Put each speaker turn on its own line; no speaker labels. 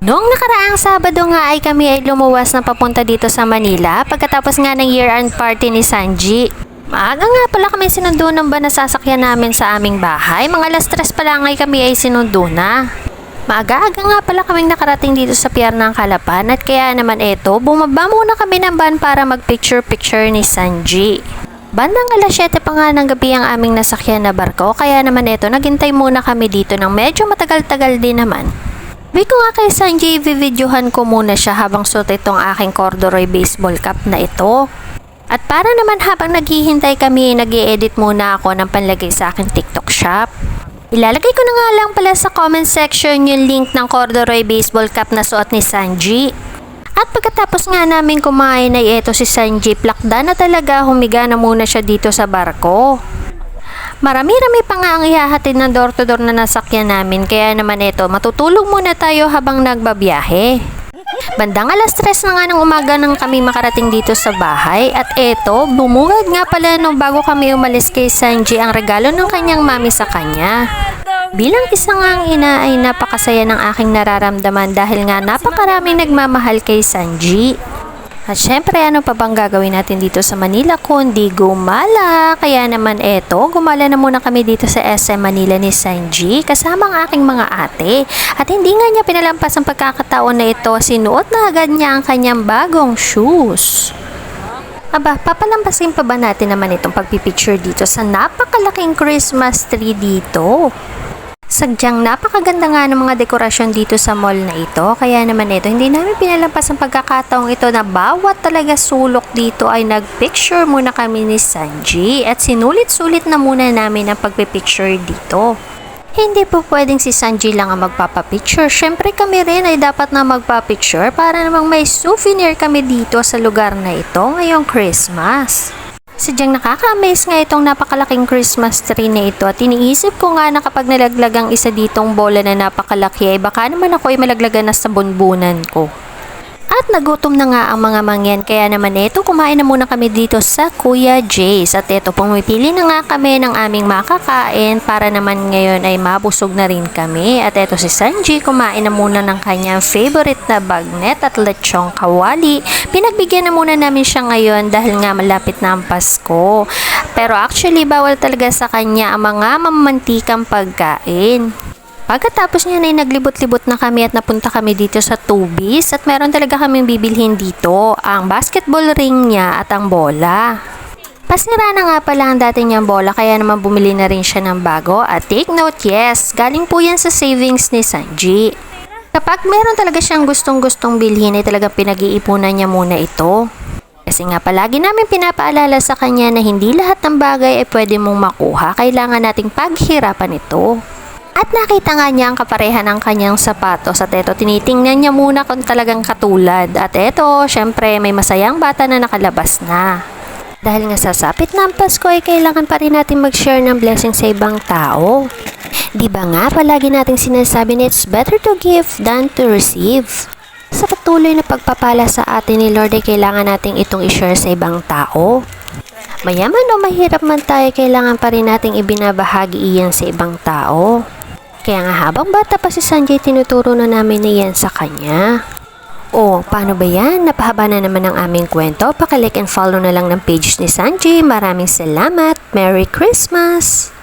Noong nakaraang Sabado nga ay kami ay lumuwas na papunta dito sa Manila pagkatapos nga ng year-end party ni Sanji. Maaga nga pala kami sinundo ng sasakyan namin sa aming bahay. Mga alas 3 pa lang ay kami ay sinundo na. Maaga-aga nga pala kaming nakarating dito sa Pier ng Calapan at kaya naman eto, bumaba muna kami ng van para mag-picture-picture ni Sanji. Bandang alas 7 pa nga ng gabi ang aming nasakyan na barko kaya naman eto, naghintay muna kami dito ng medyo matagal-tagal din naman. Sabi ko nga kay Sanji, videohan ko muna siya habang suot itong aking corduroy baseball cap na ito. At para naman habang naghihintay kami, nag-i-edit muna ako ng panlagay sa aking TikTok shop. Ilalagay ko na nga lang pala sa comment section yung link ng corduroy baseball cap na suot ni Sanji. At pagkatapos nga namin kumain ay eto si Sanji, plakda na talaga, humiga na muna siya dito sa barko. Marami-rami pa nga ang ihahatid ng door-to-door na nasakyan namin kaya naman eto, matutulog muna tayo habang nagbabiyahe. Bandang alas 3 na nga ng umaga nang kami makarating dito sa bahay at eto, bumungad nga pala nung bago kami umalis kay Sanji ang regalo ng kanyang mami sa kanya. Bilang isang ang ina ay napakasaya ng aking nararamdaman dahil nga napakaraming nagmamahal kay Sanji. At syempre, ano pa bang gagawin natin dito sa Manila kundi gumala? Kaya naman eto, gumala na muna kami dito sa SM Manila ni Sanji kasama ang aking mga ate. At hindi nga niya pinalampas ang pagkakataon na ito, sinuot na agad niya ang kanyang bagong shoes. Aba, papalampasin pa ba natin naman itong pagpipicture dito sa napakalaking Christmas tree dito? Sadyang napakaganda nga ng mga dekorasyon dito sa mall na ito. Kaya naman ito, hindi namin pinalampas ang pagkakataong ito na bawat talaga sulok dito ay nagpicture muna kami ni Sanji. At sinulit-sulit na muna namin ang pagpipicture dito. Hindi po pwedeng si Sanji lang ang magpapapicture. Syempre kami rin ay dapat na magpapicture para namang may souvenir kami dito sa lugar na ito ngayong Christmas. Sadyang nakaka-amaze nga itong napakalaking Christmas tree na ito at iniisip ko nga na kapag nalaglag ang isa ditong bola na napakalaki ay baka naman ako ay malaglagan na sa bunbunan ko. At nagutom na nga ang mga mangyan kaya naman ito, kumain na muna kami dito sa Kuya Jay's at ito pumipili na nga kami ng aming makakain para naman ngayon ay mabusog na rin kami. At ito si Sanji, kumain na muna ng kanyang favorite na bagnet at lechong kawali. Pinagbigyan na muna namin siya ngayon dahil nga malapit na ang Pasko. Pero actually bawal talaga sa kanya ang mga mamantikang pagkain. Pagkatapos niya ay naglibot-libot na kami at napunta kami dito sa Tubi's at meron talaga kaming bibilhin dito, ang basketball ring niya at ang bola. Pasira na nga pala ang dati niyang bola kaya naman bumili na rin siya ng bago at take note, yes, galing po yan sa savings ni Sanji. Kapag meron talaga siyang gustong-gustong bilhin ay talagang pinag-iipunan niya muna ito. Kasi nga palagi namin pinapaalala sa kanya na hindi lahat ng bagay ay pwede mong makuha, kailangan nating paghirapan ito. At nakita nga niya ang kapareha ng kanyang sapatos at eto, tinitingnan niya muna kung talagang katulad. At eto, syempre may masayang bata na nakalabas na. Dahil nga sasapit na ang Pasko ay kailangan pa rin natin mag-share ng blessing sa ibang tao. Diba nga palagi nating sinasabi na it's better to give than to receive. Sa patuloy na pagpapala sa atin ni Lord ay kailangan nating itong i-share sa ibang tao. Mayaman o mahirap man tayo, kailangan pa rin nating ibinabahagi iyan sa ibang tao. Kaya nga habang bata pa si Sanji, tinuturo na namin na yan sa kanya. O, paano ba yan? Napahaba na naman ang aming kwento. Pakilike and follow na lang ng page ni Sanji. Maraming salamat. Merry Christmas!